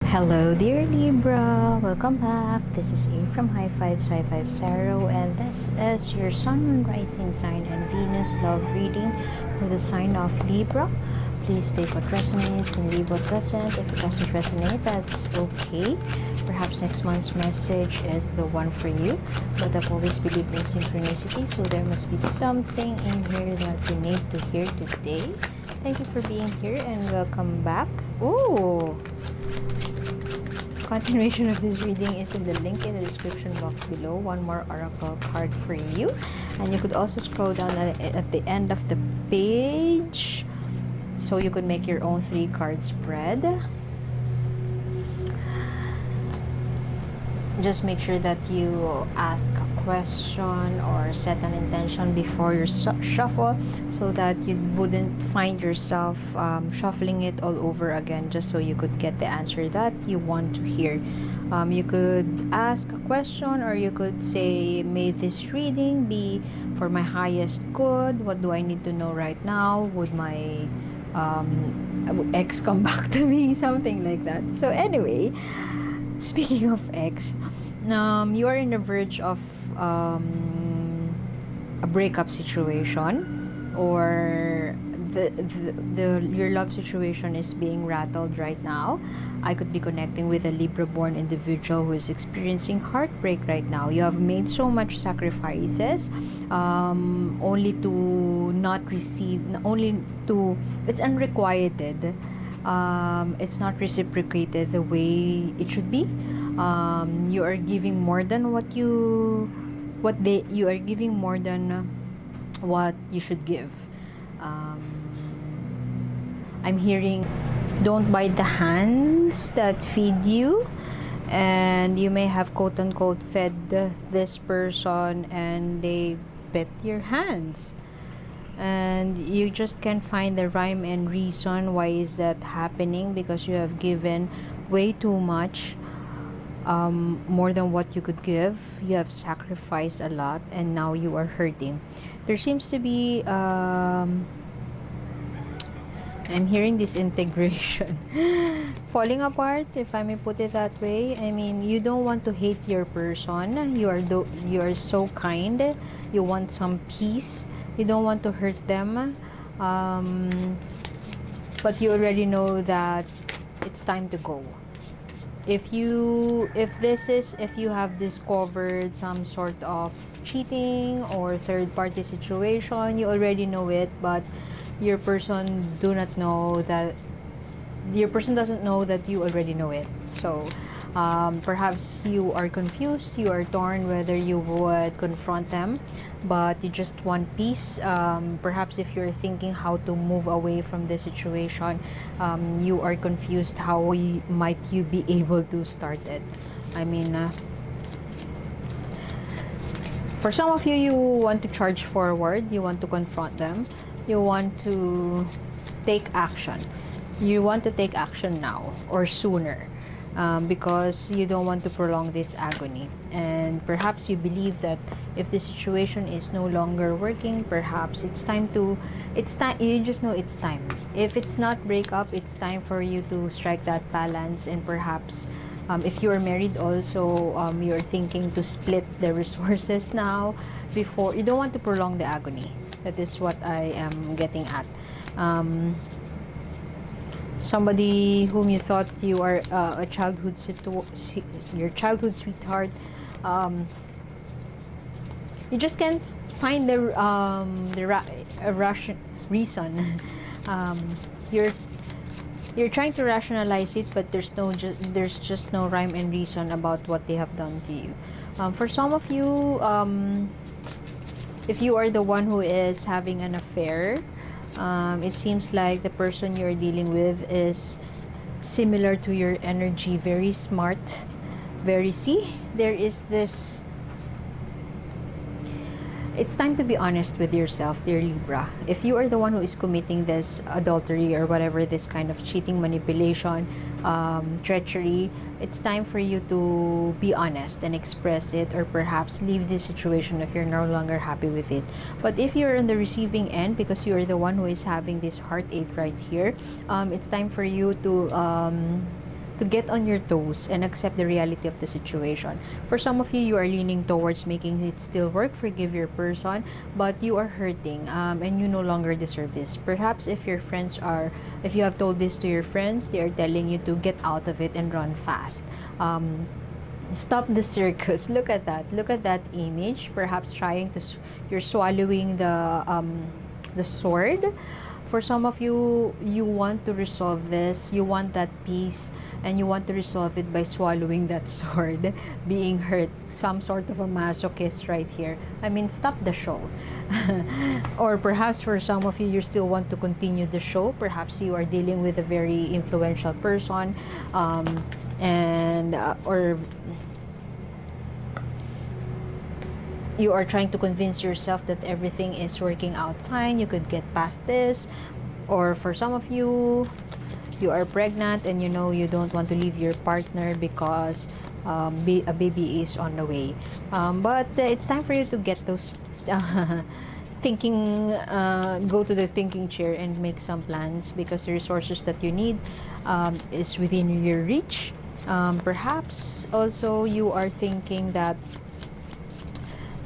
Hello, dear Libra. Welcome back. This is A from High Five High Five Tarot, and this is your Sun, Moon, Rising sign, and Venus love reading for the sign of Libra. Please take what resonates and leave what doesn't. If it doesn't resonate, that's okay. Perhaps next month's message is the one for you. But I've always believed in synchronicity, so there must be something in here that you need to hear today. Thank you for being here and welcome back. Ooh! Continuation of this reading is in the link in the description box below. One more oracle card for you, and you could also scroll down at the end of the page so you could make your own 3-card spread. Just make sure that you ask a question or set an intention before your shuffle, so that you wouldn't find yourself shuffling it all over again, just so you could get the answer that you want to hear. You could ask a question, or you could say, may this reading be for my highest good? What do I need to know right now? Would my ex come back to me? Something like that. So anyway, speaking of ex, you are in the verge of a breakup situation, or your love situation is being rattled right now. I could be connecting with a Libra-born individual who is experiencing heartbreak right now. You have made so much sacrifices, only to not receive, it's unrequited. It's not reciprocated the way it should be. You are giving more than you are giving more than what you should give. I'm hearing, don't bite the hands that feed you, and you may have quote unquote fed this person and they bit your hands, and you just can't find the rhyme and reason why is that happening, because you have given way too much, more than what you could give. You have sacrificed a lot, and now you are hurting. There seems to be I'm hearing disintegration, falling apart, if I may put it that way. I mean, you don't want to hate your person. You are so kind. You want some peace. You don't want to hurt them, but you already know that it's time to go. If you have discovered some sort of cheating or third-party situation, you already know it, but your person doesn't know that you already know it. So perhaps you are confused, you are torn whether you would confront them, but you just want peace. Perhaps if you're thinking how to move away from this situation, you are confused how might you be able to start it. I mean, for some of you, you want to charge forward, you want to confront them, you want to take action. You want to take action now or sooner, because you don't want to prolong this agony. And perhaps you believe that if the situation is no longer working, perhaps you just know it's time. If it's not breakup, it's time for you to strike that balance. And perhaps if you are married also, you're thinking to split the resources now, before you don't want to prolong the agony. That is what I am getting at. Somebody whom you thought you are your childhood sweetheart, you just can't find the reason. You're trying to rationalize it, but there's just no rhyme and reason about what they have done to you. For some of you, if you are the one who is having an affair, it seems like the person you're dealing with is similar to your energy, very smart, there is this. It's time to be honest with yourself, dear Libra. If you are the one who is committing this adultery or whatever, this kind of cheating, manipulation, treachery, it's time for you to be honest and express it, or perhaps leave this situation if you're no longer happy with it. But if you're on the receiving end, because you are the one who is having this heartache right here, it's time for you to to get on your toes and accept the reality of the situation. For some of you, you are leaning towards making it still work, forgive your person, but you are hurting, and you no longer deserve this. Perhaps if your friends are, if you have told this to your friends, they are telling you to get out of it and run fast. Stop the circus. Look at that. Look at that image. Perhaps trying to, you're swallowing the sword. For some of you, you want to resolve this. You want that peace, and you want to resolve it by swallowing that sword, being hurt. Some sort of a masochist right here. I mean, stop the show. Or perhaps for some of you, you still want to continue the show. Perhaps you are dealing with a very influential person, or you are trying to convince yourself that everything is working out fine, you could get past this. Or for some of you, you are pregnant and you know you don't want to leave your partner because a baby is on the way. But it's time for you to get those thinking, go to the thinking chair and make some plans, because the resources that you need is within your reach. Perhaps also you are thinking that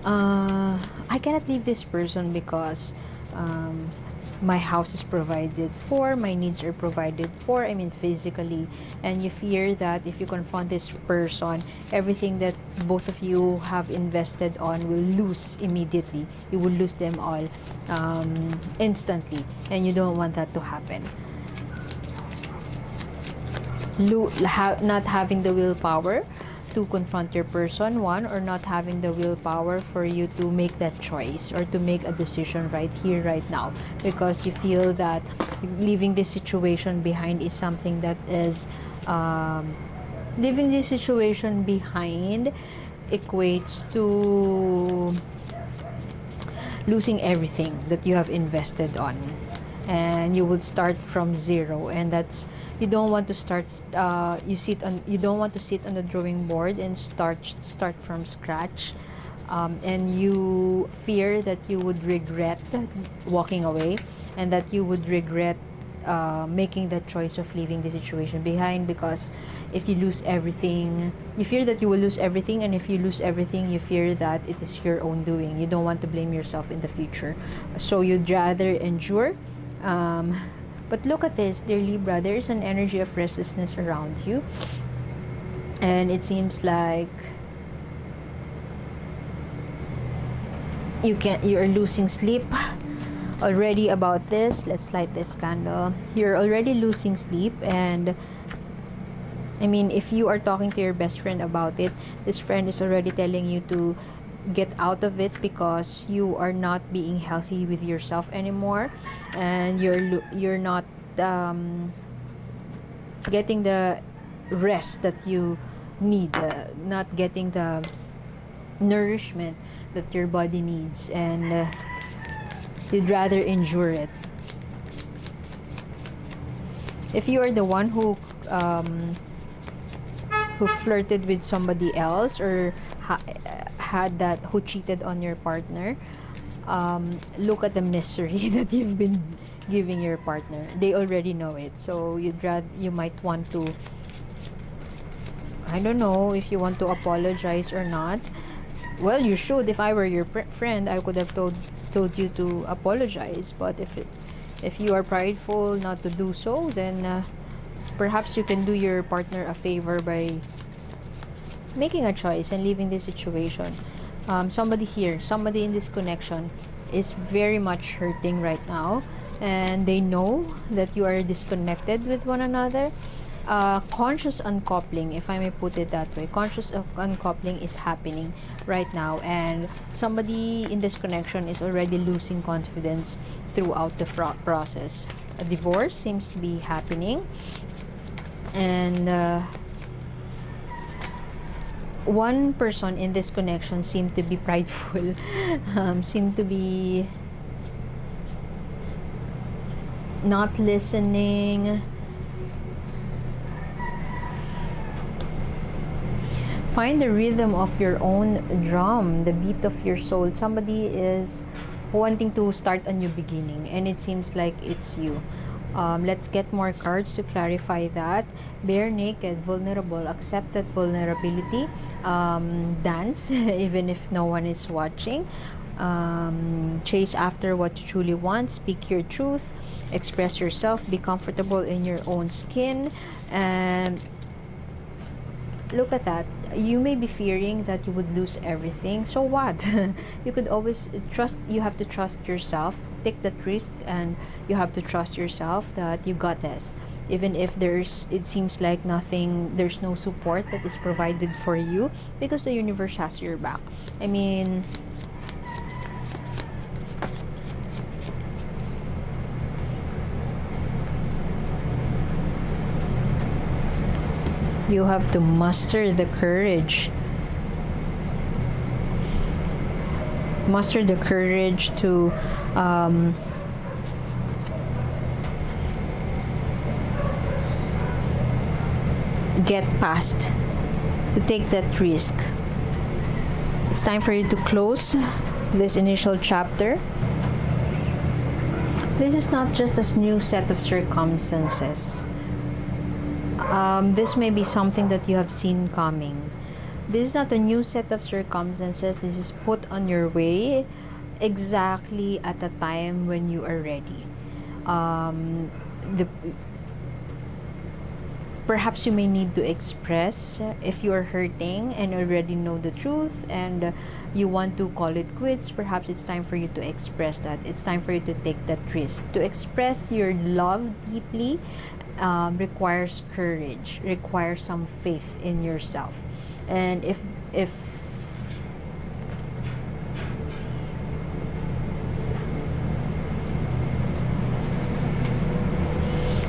I cannot leave this person because my house is provided for, my needs are provided for, I mean physically, and you fear that if you confront this person, everything that both of you have invested on will lose immediately. You will lose them all instantly, and you don't want that to happen. Not having the willpower to confront your person, one, or not having the willpower for you to make that choice or to make a decision right here, right now, because you feel that leaving this situation behind is something that is leaving this situation behind equates to losing everything that you have invested on, and you would start from zero, and that's, you don't want to start you don't want to sit on the drawing board and start from scratch, and you fear that you would regret walking away, and that you would regret making that choice of leaving the situation behind, because if you lose everything, you fear that you will lose everything, and if you lose everything, you fear that it is your own doing. You don't want to blame yourself in the future, so you'd rather endure. But look at this, dear Libra, there is an energy of restlessness around you, and it seems like you are losing sleep already about this. Let's light this candle. You're already losing sleep, and I mean, if you are talking to your best friend about it, this friend is already telling you to get out of it because you are not being healthy with yourself anymore, and you're not getting the rest that you need, not getting the nourishment that your body needs, and you'd rather endure it. If you are the one who flirted with somebody else, or had that, who cheated on your partner, look at the misery that you've been giving your partner. They already know it, so you might want to, I don't know if you want to apologize or not. Well, you should. If I were your friend, I could have told you to apologize, but if you are prideful not to do so, then perhaps you can do your partner a favor by making a choice and leaving this situation. Somebody here, somebody in this connection is very much hurting right now, and they know that you are disconnected with one another. Conscious uncoupling, if I may put it that way, conscious uncoupling is happening right now, and somebody in this connection is already losing confidence throughout the process. A divorce seems to be happening, and one person in this connection seemed to be prideful, seemed to be not listening. Find the rhythm of your own drum, the beat of your soul. Somebody is wanting to start a new beginning, and it seems like it's you. Let's get more cards to clarify that. Bare naked, vulnerable, accept that vulnerability, dance even if no one is watching, chase after what you truly want, speak your truth, express yourself, be comfortable in your own skin. And look at that. You may be fearing that you would lose everything. So what? You could always trust. You have to trust yourself. Take that risk, and you have to trust yourself that you got this. Even if it seems like nothing, there's no support that is provided for you, because the universe has your back. I mean, you have to muster the courage. Muster the courage to get past, to take that risk. It's time for you to close this initial chapter. This is not just a new set of circumstances. This may be something that you have seen coming. This is not a new set of circumstances. This is put on your way exactly at the time when you are ready. Perhaps you may need to express if you are hurting and already know the truth, and you want to call it quits. Perhaps it's time for you to express that. It's time for you to take that risk. To express your love deeply requires courage, requires some faith in yourself. And if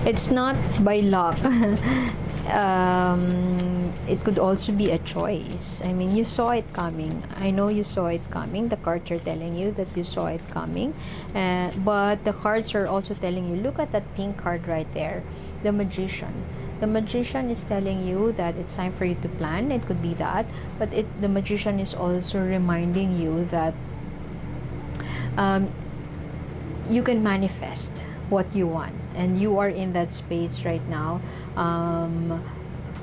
it's not by luck, it could also be a choice. I mean, you saw it coming. I know you saw it coming. The cards are telling you that you saw it coming, but the cards are also telling you, look at that pink card right there, the Magician. The Magician is telling you that it's time for you to plan. It could be that, but the Magician is also reminding you that you can manifest what you want, and you are in that space right now.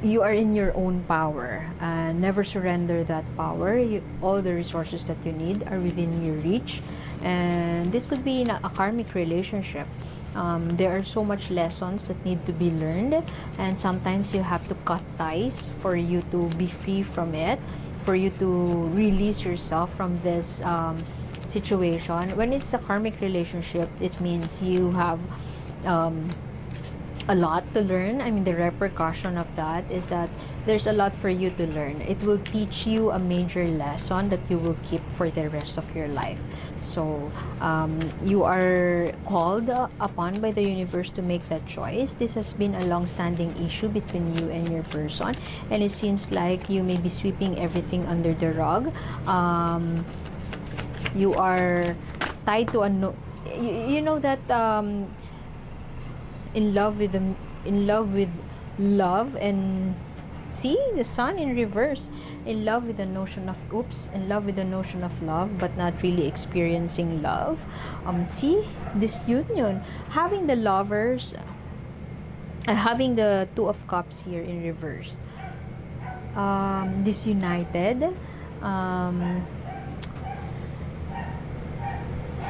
You are in your own power, and never surrender that power. All the resources that you need are within your reach, and this could be in a karmic relationship. There are so much lessons that need to be learned, and sometimes you have to cut ties for you to be free from it, for you to release yourself from this situation. When it's a karmic relationship, it means you have a lot to learn. I mean, the repercussion of that is that there's a lot for you to learn. It will teach you a major lesson that you will keep for the rest of your life. So you are called upon by the universe to make that choice. This has been a long-standing issue between you and your person, and it seems like you may be sweeping everything under the rug. You are tied to a you know that in love with love, and see the Sun in reverse, in love with the notion of in love with the notion of love, but not really experiencing love. See this union, having the lovers, having the Two of Cups here in reverse, disunited,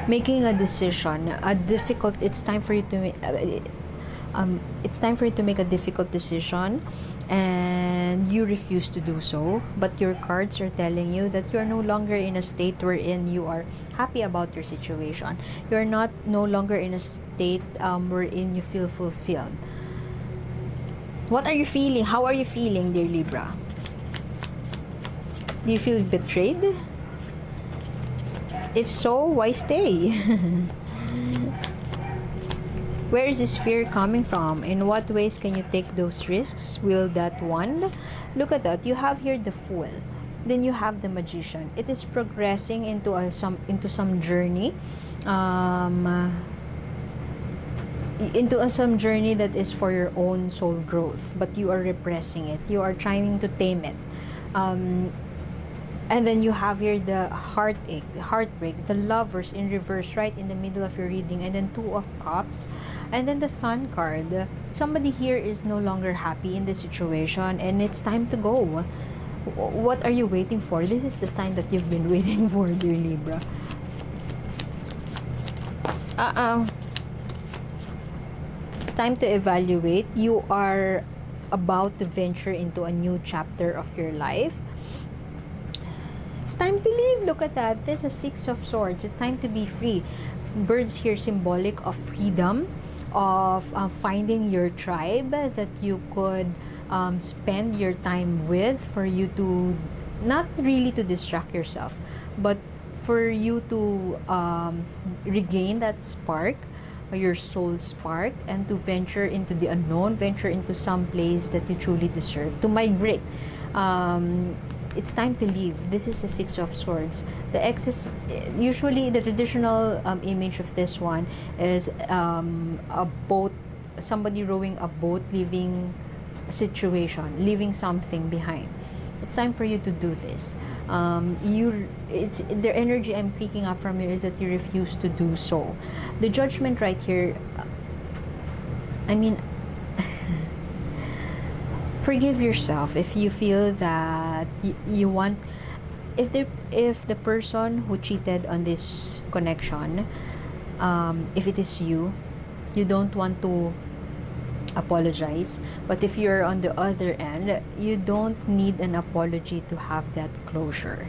making a decision, it's time for you to make it's time for you to make a difficult decision, and you refuse to do so. But your cards are telling you that you're no longer in a state wherein you are happy about your situation. You're no longer in a state wherein you feel fulfilled. What are you feeling? How are you feeling, dear Libra? Do you feel betrayed? If so, why stay? Where is this fear coming from? In what ways can you take those risks? Will that wand? Look at that. You have here the Fool. Then you have the Magician. It is progressing into some journey. Some journey that is for your own soul growth, but you are repressing it. You are trying to tame it. And then you have here the heartache, the heartbreak, the lovers in reverse right in the middle of your reading, and then Two of Cups, and then the Sun card. Somebody here is no longer happy in this situation, and it's time to go. What are you waiting for? This is the sign that you've been waiting for, dear Libra. Time to evaluate. You are about to venture into a new chapter of your life. It's time to leave. Look at that. This is Six of Swords. It's time to be free. Birds here symbolic of freedom, of finding your tribe that you could spend your time with, for you to not really to distract yourself, but for you to regain that spark, your soul spark, and to venture into the unknown, venture into some place that you truly deserve, to migrate. It's time to leave. This is the Six of Swords. The excess, usually the traditional image of this one is a boat, somebody rowing a boat, leaving a situation, leaving something behind. It's time for you to do this. It's the energy I'm picking up from you is that you refuse to do so. The Judgment right here, I mean, forgive yourself if you feel that you want, if the person who cheated on this connection, if it is you don't want to apologize. But if you're on the other end, you don't need an apology to have that closure.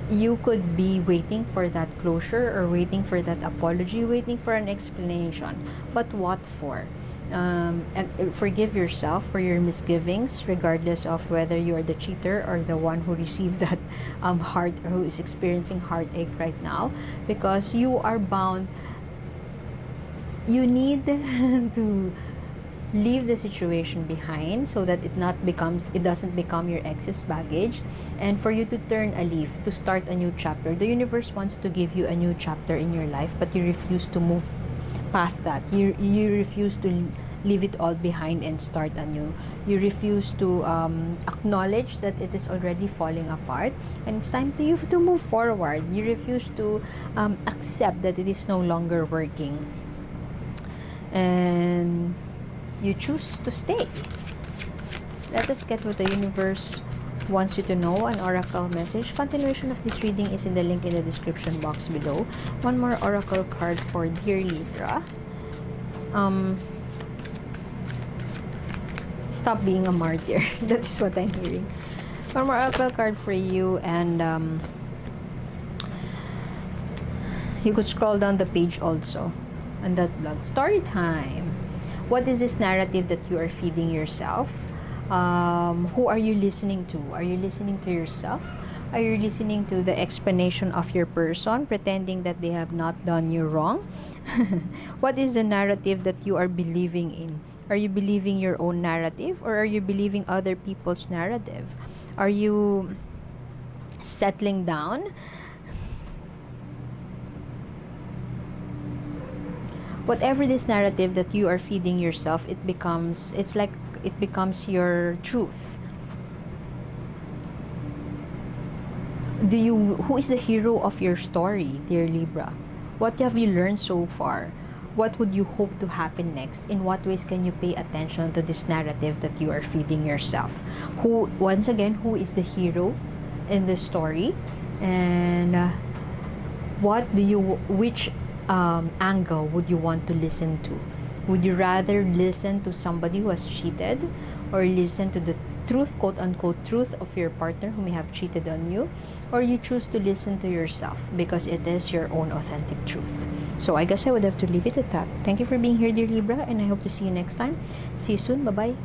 You could be waiting for that closure, or waiting for that apology, waiting for an explanation. But what for? Forgive yourself for your misgivings, regardless of whether you are the cheater or the one who received that who is experiencing heartache right now, because you are bound. You need to leave the situation behind so that it doesn't become your excess baggage, and for you to turn a leaf, to start a new chapter. The universe wants to give you a new chapter in your life, but you refuse to move past that. You refuse to leave it all behind and start anew. You refuse to acknowledge that it is already falling apart, and it's time to you to move forward. You refuse to accept that it is no longer working, and you choose to stay. Let us get what the universe wants you to know. An oracle message. Continuation of this reading is in the link in the description box below. One more oracle card for dear Libra. Stop being a martyr. That's what I'm hearing. One more oracle card for you, and you could scroll down the page also on that blog. Story time. What is this narrative that you are feeding yourself? Who are you listening to? Are you listening to yourself? Are you listening to the explanation of your person, pretending that they have not done you wrong? What is the narrative that you are believing in? Are you believing your own narrative, or are you believing other people's narrative? Are you settling down? Whatever this narrative that you are feeding yourself, it becomes your truth. Who is the hero of your story, dear Libra? What have you learned so far? What would you hope to happen next? In what ways can you pay attention to this narrative that you are feeding yourself? Once again, who is the hero in the story? And which angle would you want to listen to? Would you rather listen to somebody who has cheated, or listen to the truth, quote unquote truth, of your partner who may have cheated on you? Or you choose to listen to yourself because it is your own authentic truth? So I guess I would have to leave it at that. Thank you for being here, dear Libra, and I hope to see you next time. See you soon. Bye bye.